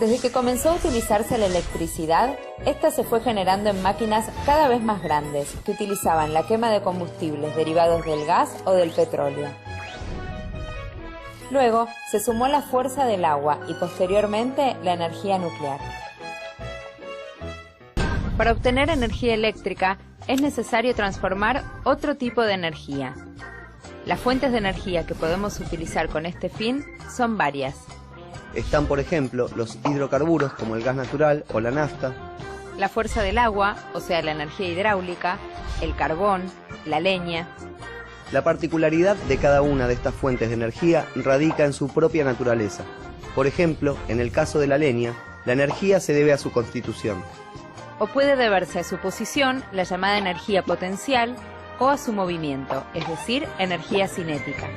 Desde que comenzó a utilizarse la electricidad, esta se fue generando en máquinas cada vez más grandes que utilizaban la quema de combustibles derivados del gas o del petróleo. Luego se sumó la fuerza del agua y posteriormente la energía nuclear. Para obtener energía eléctrica es necesario transformar otro tipo de energía. Las fuentes de energía que podemos utilizar con este fin son varias. Están, por ejemplo, los hidrocarburos como el gas natural o la nafta, La fuerza del agua, o sea, la energía hidráulica, el carbón, la leña. La particularidad de cada una de estas fuentes de energía radica en su propia naturaleza. Por ejemplo, en el caso de la leña, la energía se debe a su constitución. O puede deberse a su posición, la llamada energía potencial, o a su movimiento, es decir, energía cinética.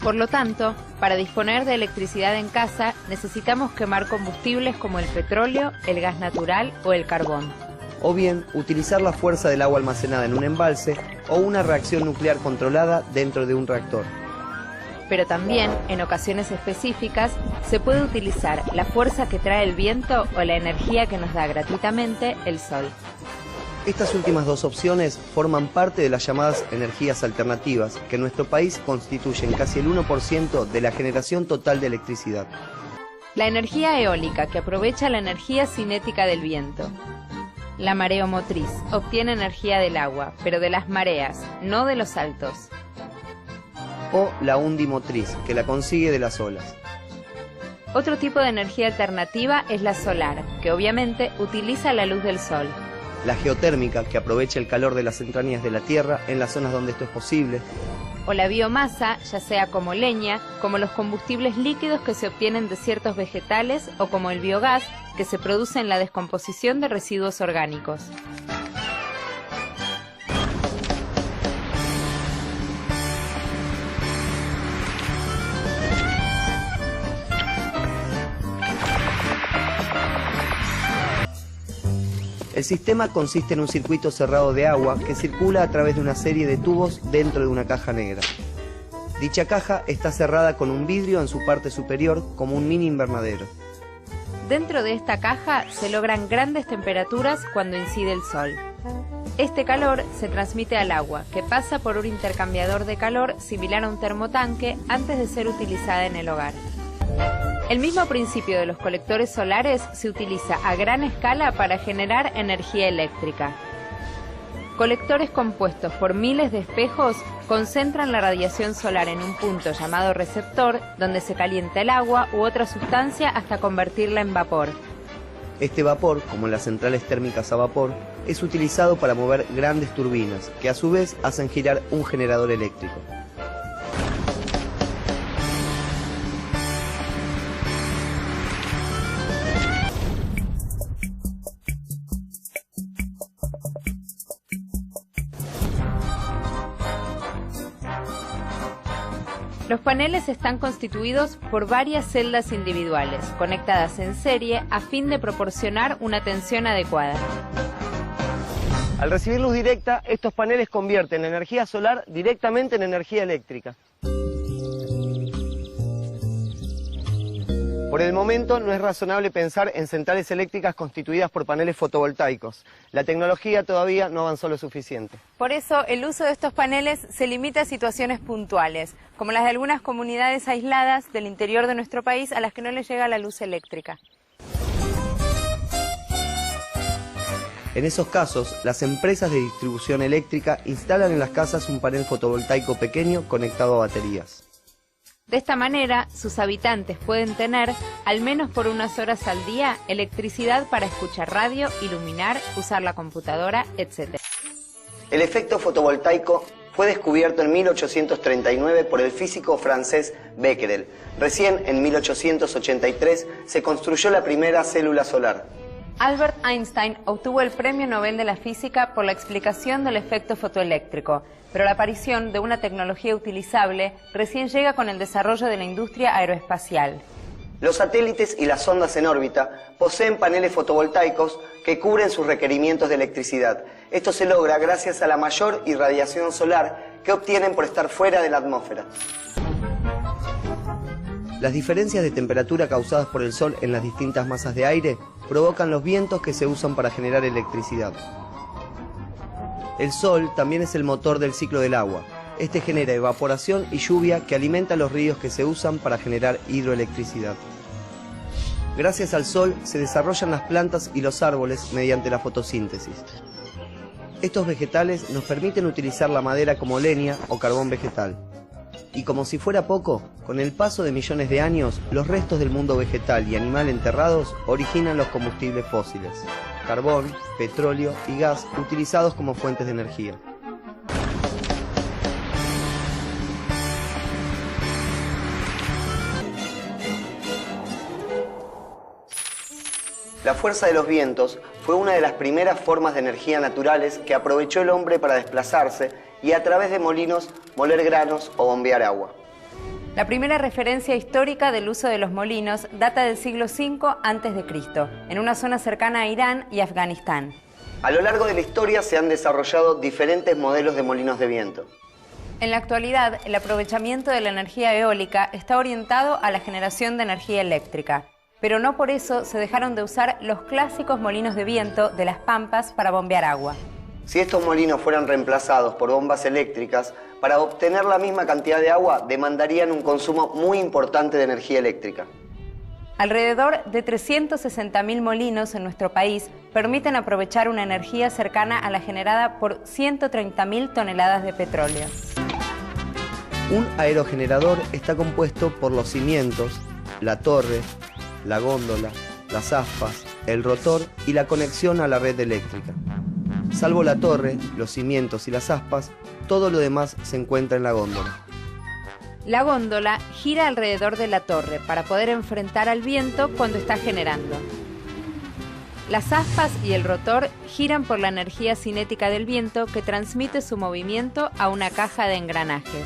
Por lo tanto, para disponer de electricidad en casa, necesitamos quemar combustibles como el petróleo, el gas natural o el carbón. O bien, utilizar la fuerza del agua almacenada en un embalse o una reacción nuclear controlada dentro de un reactor. Pero también, en ocasiones específicas, se puede utilizar la fuerza que trae el viento o la energía que nos da gratuitamente el sol. Estas últimas dos opciones forman parte de las llamadas energías alternativas, que en nuestro país constituyen casi el 1% de la generación total de electricidad. La energía eólica, que aprovecha la energía cinética del viento. La mareomotriz obtiene energía del agua, pero de las mareas, no de los saltos. O la undimotriz, que la consigue de las olas. Otro tipo de energía alternativa es la solar, que obviamente utiliza la luz del sol. La geotérmica, que aprovecha el calor de las entrañas de la tierra en las zonas donde esto es posible. O la biomasa, ya sea como leña, como los combustibles líquidos que se obtienen de ciertos vegetales o como el biogás, que se produce en la descomposición de residuos orgánicos. El sistema consiste en un circuito cerrado de agua que circula a través de una serie de tubos dentro de una caja negra. Dicha caja está cerrada con un vidrio en su parte superior como un mini invernadero. Dentro de esta caja se logran grandes temperaturas cuando incide el sol. Este calor se transmite al agua, que pasa por un intercambiador de calor similar a un termotanque antes de ser utilizada en el hogar. El mismo principio de los colectores solares se utiliza a gran escala para generar energía eléctrica. Colectores compuestos por miles de espejos concentran la radiación solar en un punto llamado receptor, donde se calienta el agua u otra sustancia hasta convertirla en vapor. Este vapor, como en las centrales térmicas a vapor, es utilizado para mover grandes turbinas, que a su vez hacen girar un generador eléctrico. Los paneles están constituidos por varias celdas individuales, conectadas en serie a fin de proporcionar una tensión adecuada. Al recibir luz directa, estos paneles convierten la energía solar directamente en energía eléctrica. Por el momento no es razonable pensar en centrales eléctricas constituidas por paneles fotovoltaicos. La tecnología todavía no avanzó lo suficiente. Por eso el uso de estos paneles se limita a situaciones puntuales, como las de algunas comunidades aisladas del interior de nuestro país a las que no les llega la luz eléctrica. En esos casos, las empresas de distribución eléctrica instalan en las casas un panel fotovoltaico pequeño conectado a baterías. De esta manera, sus habitantes pueden tener, al menos por unas horas al día, electricidad para escuchar radio, iluminar, usar la computadora, etc. El efecto fotovoltaico fue descubierto en 1839 por el físico francés Becquerel. Recién, en 1883, se construyó la primera célula solar. Albert Einstein obtuvo el Premio Nobel de la Física por la explicación del efecto fotoeléctrico, pero la aparición de una tecnología utilizable recién llega con el desarrollo de la industria aeroespacial. Los satélites y las sondas en órbita poseen paneles fotovoltaicos que cubren sus requerimientos de electricidad. Esto se logra gracias a la mayor irradiación solar que obtienen por estar fuera de la atmósfera. Las diferencias de temperatura causadas por el Sol en las distintas masas de aire provocan los vientos que se usan para generar electricidad. El Sol también es el motor del ciclo del agua. Este genera evaporación y lluvia que alimenta los ríos que se usan para generar hidroelectricidad. Gracias al Sol se desarrollan las plantas y los árboles mediante la fotosíntesis. Estos vegetales nos permiten utilizar la madera como leña o carbón vegetal. Y como si fuera poco, con el paso de millones de años, los restos del mundo vegetal y animal enterrados originan los combustibles fósiles: carbón, petróleo y gas utilizados como fuentes de energía. La fuerza de los vientos fue una de las primeras formas de energía naturales que aprovechó el hombre para desplazarse y a través de molinos moler granos o bombear agua. La primera referencia histórica del uso de los molinos data del siglo V a.C., en una zona cercana a Irán y Afganistán. A lo largo de la historia se han desarrollado diferentes modelos de molinos de viento. En la actualidad, el aprovechamiento de la energía eólica está orientado a la generación de energía eléctrica, pero no por eso se dejaron de usar los clásicos molinos de viento de las pampas para bombear agua. Si estos molinos fueran reemplazados por bombas eléctricas, para obtener la misma cantidad de agua demandarían un consumo muy importante de energía eléctrica. Alrededor de 360.000 molinos en nuestro país permiten aprovechar una energía cercana a la generada por 130.000 toneladas de petróleo. Un aerogenerador está compuesto por los cimientos, la torre, la góndola, las aspas, el rotor y la conexión a la red eléctrica. Salvo la torre, los cimientos y las aspas, todo lo demás se encuentra en la góndola. La góndola gira alrededor de la torre para poder enfrentar al viento cuando está generando. Las aspas y el rotor giran por la energía cinética del viento que transmite su movimiento a una caja de engranajes.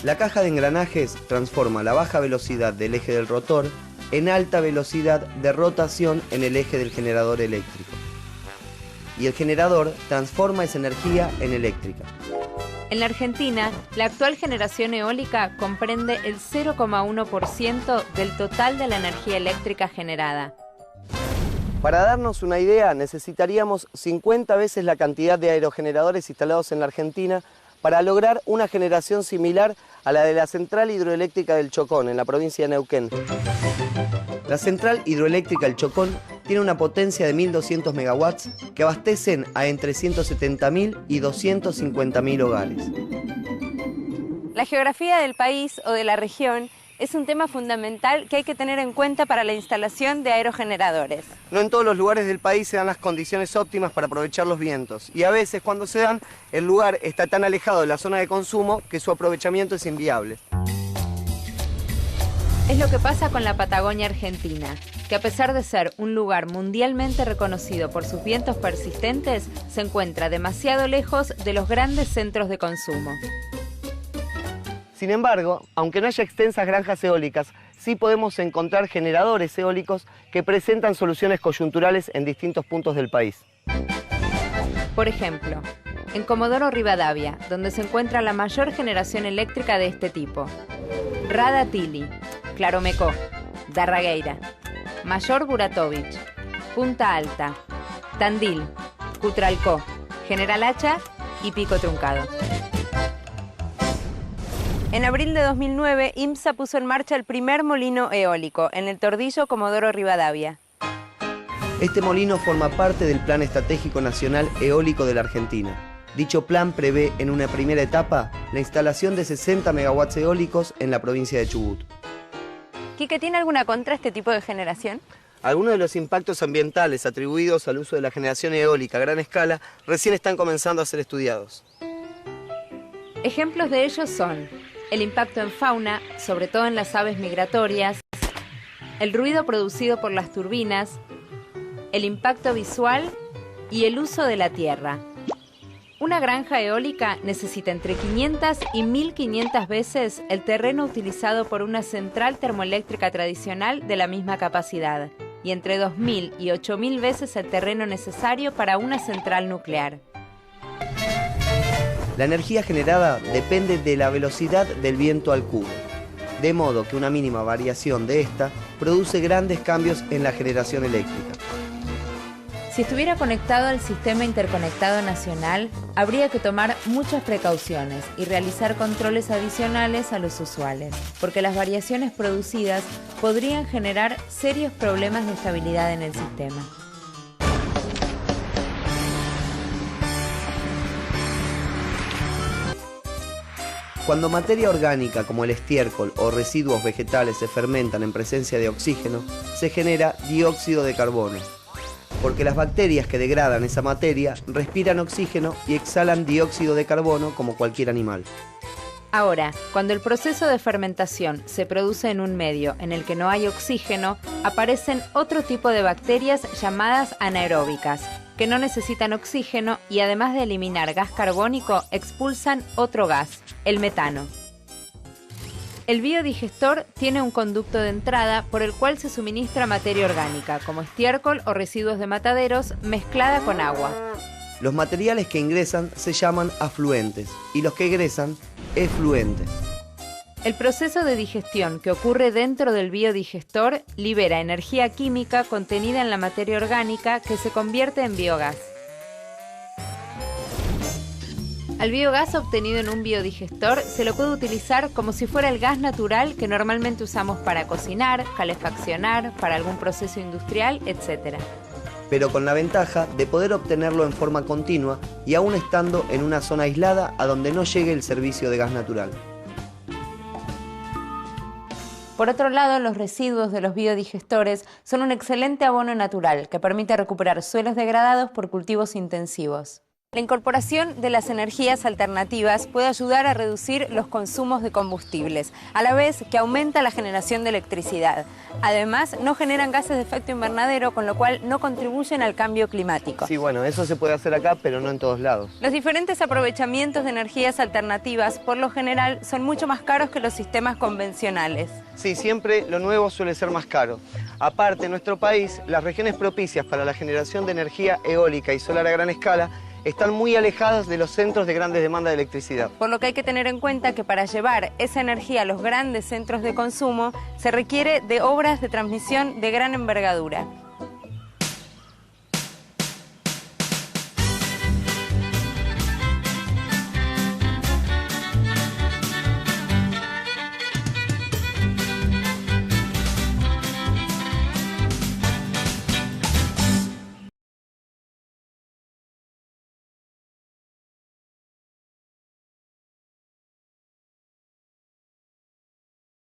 La caja de engranajes transforma la baja velocidad del eje del rotor en alta velocidad de rotación en el eje del generador eléctrico. Y el generador transforma esa energía en eléctrica. En la Argentina, la actual generación eólica comprende el 0,1% del total de la energía eléctrica generada. Para darnos una idea, necesitaríamos 50 veces la cantidad de aerogeneradores instalados en la Argentina para lograr una generación similar a la de la central hidroeléctrica del Chocón, en la provincia de Neuquén. La central hidroeléctrica del Chocón tiene una potencia de 1.200 megawatts que abastecen a entre 170.000 y 250.000 hogares. La geografía del país o de la región es un tema fundamental que hay que tener en cuenta para la instalación de aerogeneradores. No en todos los lugares del país se dan las condiciones óptimas para aprovechar los vientos, y a veces cuando se dan, el lugar está tan alejado de la zona de consumo que su aprovechamiento es inviable. Es lo que pasa con la Patagonia Argentina, que a pesar de ser un lugar mundialmente reconocido por sus vientos persistentes, se encuentra demasiado lejos de los grandes centros de consumo. Sin embargo, aunque no haya extensas granjas eólicas, sí podemos encontrar generadores eólicos que presentan soluciones coyunturales en distintos puntos del país. Por ejemplo, en Comodoro Rivadavia, donde se encuentra la mayor generación eléctrica de este tipo. Rada Tilly, Claromecó, Darragueira, Mayor Buratovich, Punta Alta, Tandil, Cutralcó, General Hacha y Pico Truncado. En abril de 2009, IMSA puso en marcha el primer molino eólico en el Tordillo Comodoro Rivadavia. Este molino forma parte del Plan Estratégico Nacional Eólico de la Argentina. Dicho plan prevé en una primera etapa la instalación de 60 megawatts eólicos en la provincia de Chubut. ¿Quique, tiene alguna contra este tipo de generación? Algunos de los impactos ambientales atribuidos al uso de la generación eólica a gran escala recién están comenzando a ser estudiados. Ejemplos de ellos son el impacto en fauna, sobre todo en las aves migratorias, el ruido producido por las turbinas, el impacto visual y el uso de la tierra. Una granja eólica necesita entre 500 y 1.500 veces el terreno utilizado por una central termoeléctrica tradicional de la misma capacidad, y entre 2.000 y 8.000 veces el terreno necesario para una central nuclear. La energía generada depende de la velocidad del viento al cubo. de modo que una mínima variación de esta produce grandes cambios en la generación eléctrica. Si estuviera conectado al Sistema Interconectado Nacional, habría que tomar muchas precauciones y realizar controles adicionales a los usuales, porque las variaciones producidas podrían generar serios problemas de estabilidad en el sistema. Cuando materia orgánica como el estiércol o residuos vegetales se fermentan en presencia de oxígeno, se genera dióxido de carbono, porque las bacterias que degradan esa materia respiran oxígeno y exhalan dióxido de carbono como cualquier animal. Ahora, cuando el proceso de fermentación se produce en un medio en el que no hay oxígeno, aparecen otro tipo de bacterias llamadas anaeróbicas, que no necesitan oxígeno y además de eliminar gas carbónico, expulsan otro gas, el metano. El biodigestor tiene un conducto de entrada por el cual se suministra materia orgánica, como estiércol o residuos de mataderos, mezclada con agua. Los materiales que ingresan se llaman afluentes y los que egresan, efluentes. El proceso de digestión que ocurre dentro del biodigestor libera energía química contenida en la materia orgánica que se convierte en biogás. Al biogás obtenido en un biodigestor se lo puede utilizar como si fuera el gas natural que normalmente usamos para cocinar, calefaccionar, para algún proceso industrial, etc. Pero con la ventaja de poder obtenerlo en forma continua y aún estando en una zona aislada a donde no llegue el servicio de gas natural. Por otro lado, los residuos de los biodigestores son un excelente abono natural que permite recuperar suelos degradados por cultivos intensivos. La incorporación de las energías alternativas puede ayudar a reducir los consumos de combustibles, a la vez que aumenta la generación de electricidad. Además, no generan gases de efecto invernadero, con lo cual no contribuyen al cambio climático. Sí, bueno, eso se puede hacer acá, pero no en todos lados. Los diferentes aprovechamientos de energías alternativas, por lo general, son mucho más caros que los sistemas convencionales. Sí, siempre lo nuevo suele ser más caro. Aparte, en nuestro país, las regiones propicias para la generación de energía eólica y solar a gran escala están muy alejadas de los centros de grandes demandas de electricidad. Por lo que hay que tener en cuenta que para llevar esa energía a los grandes centros de consumo se requiere de obras de transmisión de gran envergadura.